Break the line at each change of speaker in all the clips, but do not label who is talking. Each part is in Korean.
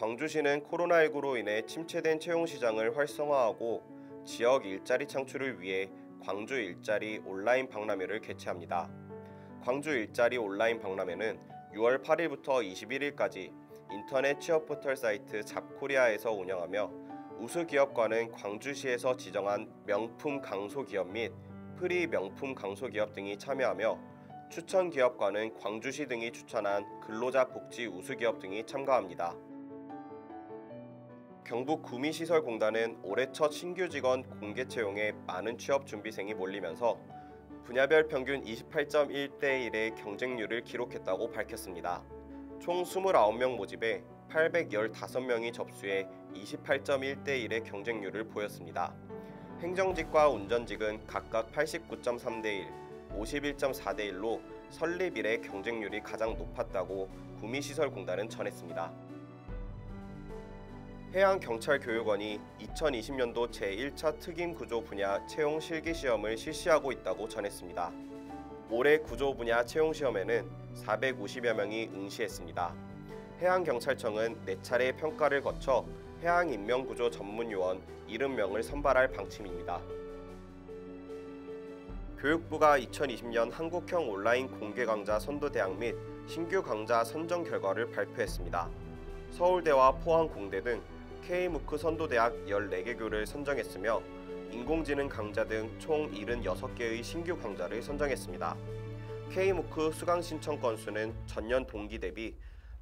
광주시는 코로나19로 인해 침체된 채용시장을 활성화하고 지역 일자리 창출을 위해 광주 일자리 온라인 박람회를 개최합니다. 광주 일자리 온라인 박람회는 6월 8일부터 21일까지 인터넷 취업 포털 사이트 잡코리아에서 운영하며 우수 기업과는 광주시에서 지정한 명품 강소기업 및 프리 명품 강소기업 등이 참여하며 추천 기업과는 광주시 등이 추천한 근로자 복지 우수기업 등이 참가합니다. 경북구미시설공단은 올해 첫 신규 직원 공개 채용에 많은 취업 준비생이 몰리면서 분야별 평균 28.1대 1의 경쟁률을 기록했다고 밝혔습니다. 총 29명 모집에 815명이 접수해 28.1대 1의 경쟁률을 보였습니다. 행정직과 운전직은 각각 89.3대 1, 51.4대 1로 설립 이래 경쟁률이 가장 높았다고 구미시설공단은 전했습니다. 해양경찰교육원이 2020년도 제1차 특임구조 분야 채용 실기시험을 실시하고 있다고 전했습니다. 올해 구조 분야 채용시험에는 450여 명이 응시했습니다. 해양경찰청은 4차례 평가를 거쳐 해양인명구조 전문요원 70명을 선발할 방침입니다. 교육부가 2020년 한국형 온라인 공개 강좌 선도대학 및 신규 강좌 선정 결과를 발표했습니다. 서울대와 포항공대 등 K무크 선도대학 14개 교를 선정했으며 인공지능 강좌 등 총 76개의 신규 강좌를 선정했습니다. K무크 수강 신청 건수는 전년 동기 대비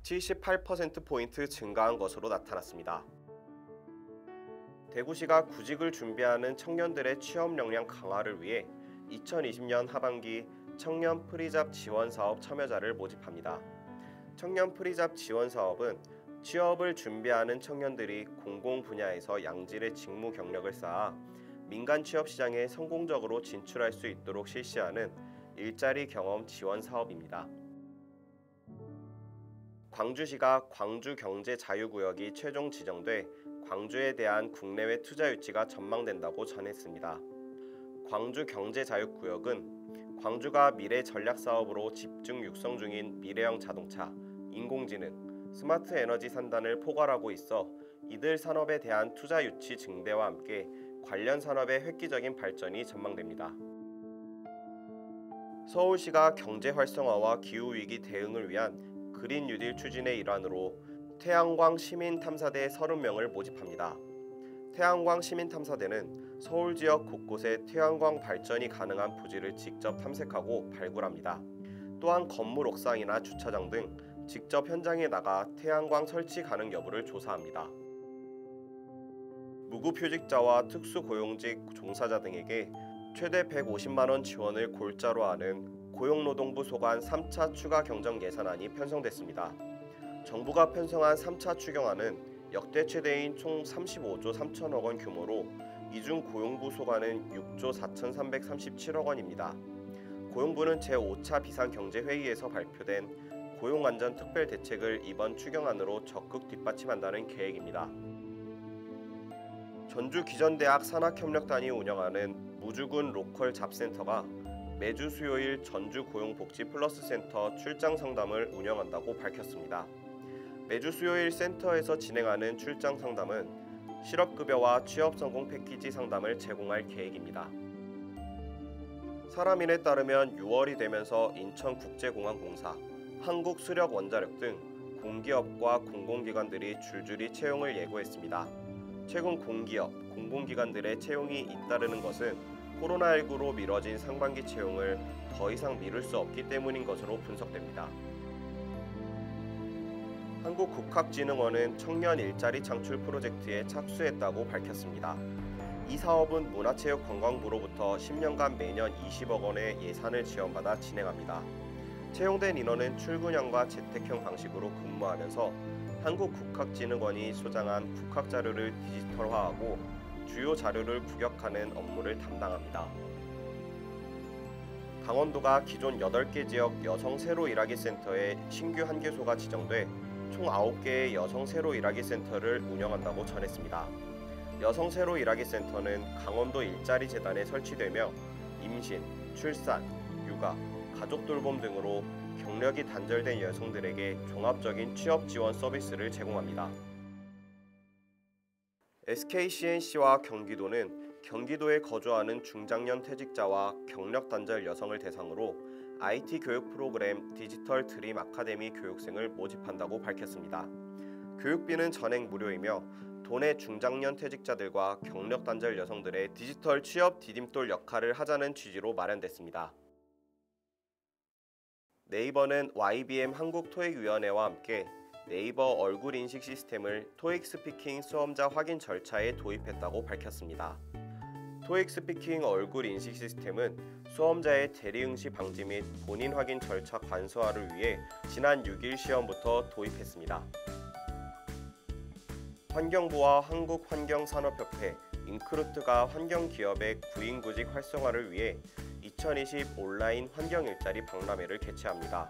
78%포인트 증가한 것으로 나타났습니다. 대구시가 구직을 준비하는 청년들의 취업 역량 강화를 위해 2020년 하반기 청년 프리잡 지원사업 참여자를 모집합니다. 청년 프리잡 지원사업은 취업을 준비하는 청년들이 공공 분야에서 양질의 직무 경력을 쌓아 민간 취업 시장에 성공적으로 진출할 수 있도록 실시하는 일자리 경험 지원 사업입니다. 광주시가 광주경제자유구역이 최종 지정돼 광주에 대한 국내외 투자 유치가 전망된다고 전했습니다. 광주경제자유구역은 광주가 미래 전략사업으로 집중 육성 중인 미래형 자동차, 인공지능, 스마트 에너지 산단을 포괄하고 있어 이들 산업에 대한 투자 유치 증대와 함께 관련 산업의 획기적인 발전이 전망됩니다. 서울시가 경제 활성화와 기후위기 대응을 위한 그린 뉴딜 추진의 일환으로 태양광 시민탐사대 30명을 모집합니다. 태양광 시민탐사대는 서울 지역 곳곳에 태양광 발전이 가능한 부지를 직접 탐색하고 발굴합니다. 또한 건물 옥상이나 주차장 등 직접 현장에 나가 태양광 설치 가능 여부를 조사합니다. 무급휴직자와 특수고용직 종사자 등에게 최대 150만원 지원을 골자로 하는 고용노동부 소관 3차 추가 경정 예산안이 편성됐습니다. 정부가 편성한 3차 추경안은 역대 최대인 총 35조 3천억 원 규모로 이중 고용부 소관은 6조 4,337억 원입니다. 고용부는 제5차 비상경제회의에서 발표된 고용안전특별대책을 이번 추경안으로 적극 뒷받침한다는 계획입니다. 전주기전대학 산학협력단이 운영하는 무주군 로컬 잡센터가 매주 수요일 전주고용복지 플러스센터 출장 상담을 운영한다고 밝혔습니다. 매주 수요일 센터에서 진행하는 출장 상담은 실업급여와 취업성공 패키지 상담을 제공할 계획입니다. 사람인에 따르면 6월이 되면서 인천국제공항공사, 한국수력원자력 등 공기업과 공공기관들이 줄줄이 채용을 예고했습니다. 최근 공기업, 공공기관들의 채용이 잇따르는 것은 코로나19로 미뤄진 상반기 채용을 더 이상 미룰 수 없기 때문인 것으로 분석됩니다. 한국국학진흥원은 청년 일자리 창출 프로젝트에 착수했다고 밝혔습니다. 이 사업은 문화체육관광부로부터 10년간 매년 20억 원의 예산을 지원받아 진행합니다. 채용된 인원은 출근형과 재택형 방식으로 근무하면서 한국국학진흥원이 소장한 국학자료를 디지털화하고 주요 자료를 부격하는 업무를 담당합니다. 강원도가 기존 8개 지역 여성 새로 일하기 센터에 신규 1개소가 지정돼 총 9개의 여성 새로 일하기 센터를 운영한다고 전했습니다. 여성 새로 일하기 센터는 강원도 일자리 재단에 설치되며 임신, 출산, 육아, 가족 돌봄 등으로 경력이 단절된 여성들에게 종합적인 취업 지원 서비스를 제공합니다. SKCNC와 경기도는 경기도에 거주하는 중장년 퇴직자와 경력 단절 여성을 대상으로 IT 교육 프로그램 디지털 드림 아카데미 교육생을 모집한다고 밝혔습니다. 교육비는 전액 무료이며 도내 중장년 퇴직자들과 경력 단절 여성들의 디지털 취업 디딤돌 역할을 하자는 취지로 마련됐습니다. 네이버는 YBM 한국토익위원회와 함께 네이버 얼굴 인식 시스템을 토익 스피킹 수험자 확인 절차에 도입했다고 밝혔습니다. 토익 스피킹 얼굴 인식 시스템은 수험자의 대리응시 방지 및 본인 확인 절차 간소화를 위해 지난 6일 시험부터 도입했습니다. 환경부와 한국환경산업협회, 인크루트가 환경기업의 구인구직 활성화를 위해 2020 온라인 환경일자리 박람회를 개최합니다.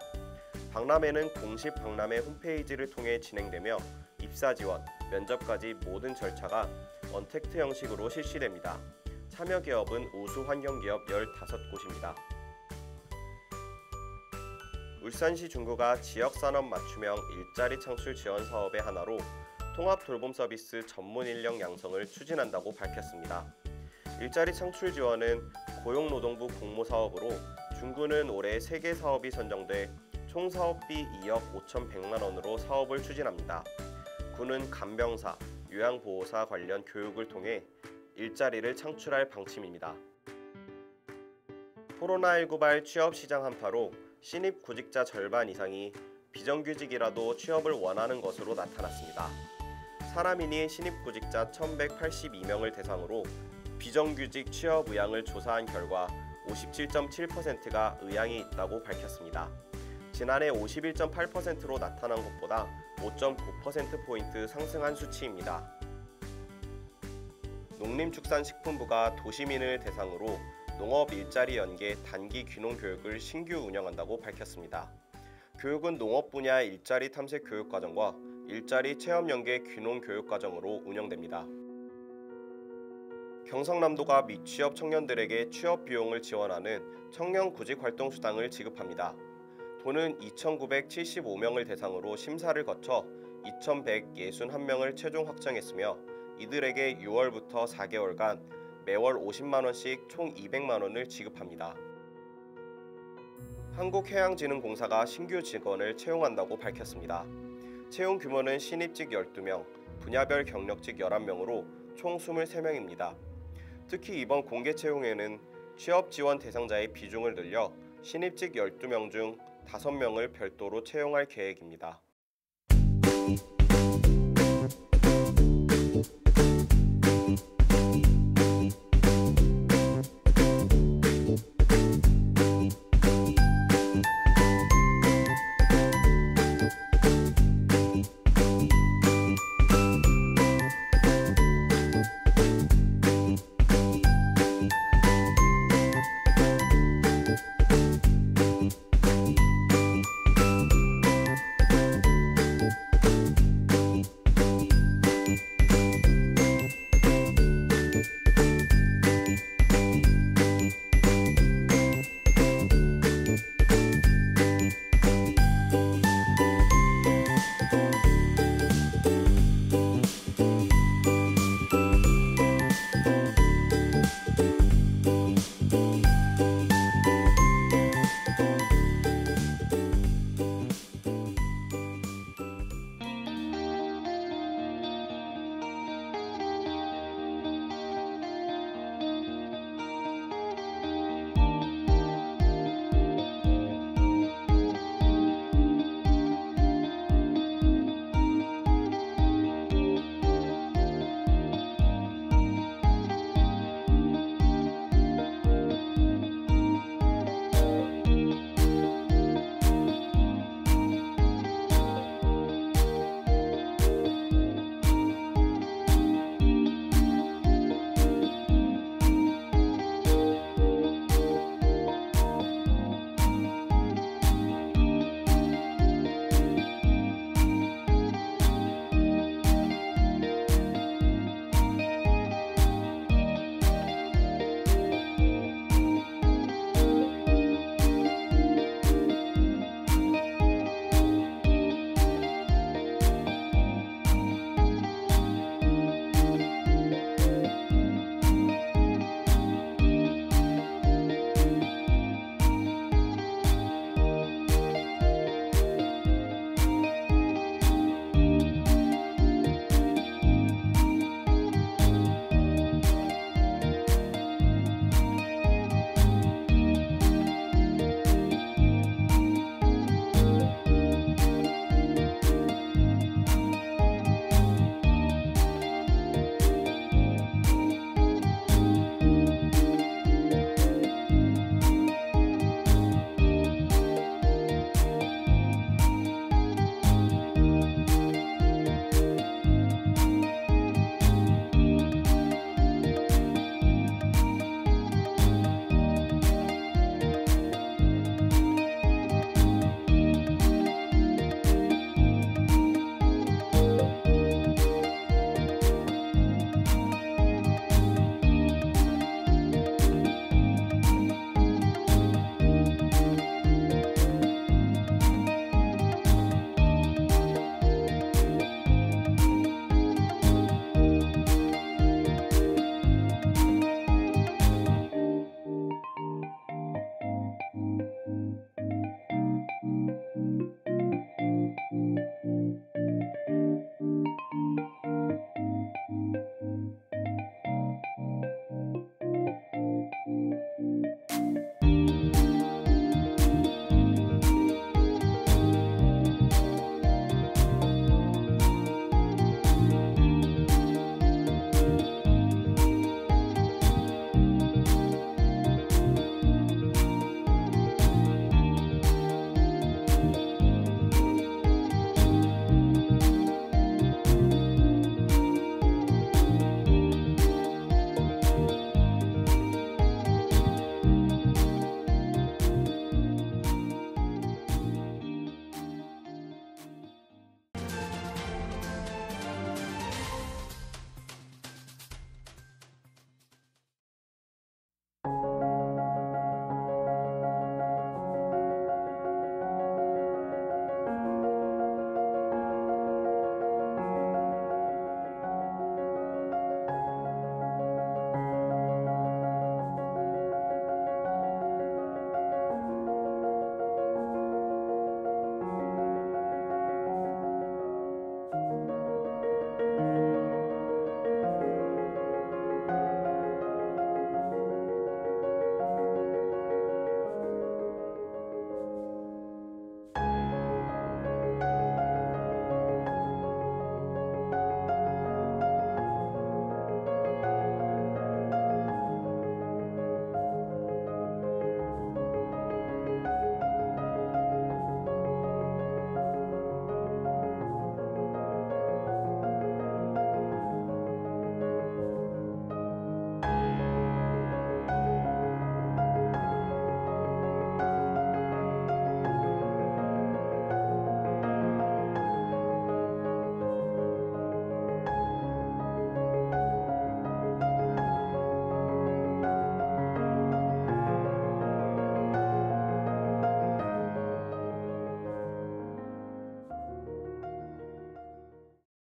박람회는 공식 박람회 홈페이지를 통해 진행되며 입사 지원, 면접까지 모든 절차가 언택트 형식으로 실시됩니다. 참여 기업은 우수 환경기업 15곳입니다. 울산시 중구가 지역산업 맞춤형 일자리 창출 지원 사업의 하나로 통합 돌봄 서비스 전문 인력 양성을 추진한다고 밝혔습니다. 일자리 창출 지원은 고용노동부 공모사업으로 중구는 올해 3개 사업이 선정돼 총 사업비 2억 5,100만 원으로 사업을 추진합니다. 구는 간병사, 요양보호사 관련 교육을 통해 일자리를 창출할 방침입니다. 코로나19발 취업시장 한파로 신입 구직자 절반 이상이 비정규직이라도 취업을 원하는 것으로 나타났습니다. 사람인이 신입 구직자 1,182명을 대상으로 비정규직 취업 의향을 조사한 결과 57.7%가 의향이 있다고 밝혔습니다. 지난해 51.8%로 나타난 것보다 5.9%포인트 상승한 수치입니다. 농림축산식품부가 도시민을 대상으로 농업 일자리 연계 단기 귀농 교육을 신규 운영한다고 밝혔습니다. 교육은 농업 분야 일자리 탐색 교육과정과 일자리 체험 연계 귀농 교육과정으로 운영됩니다. 경상남도가 미취업 청년들에게 취업 비용을 지원하는 청년 구직 활동 수당을 지급합니다. 도는 2,975명을 대상으로 심사를 거쳐 2,161명을 최종 확정했으며 이들에게 6월부터 4개월간 매월 50만 원씩 총 200만 원을 지급합니다. 한국해양진흥공사가 신규 직원을 채용한다고 밝혔습니다. 채용 규모는 신입직 12명, 분야별 경력직 11명으로 총 23명입니다. 특히 이번 공개 채용에는 취업 지원 대상자의 비중을 늘려 신입직 12명 중 5명을 별도로 채용할 계획입니다.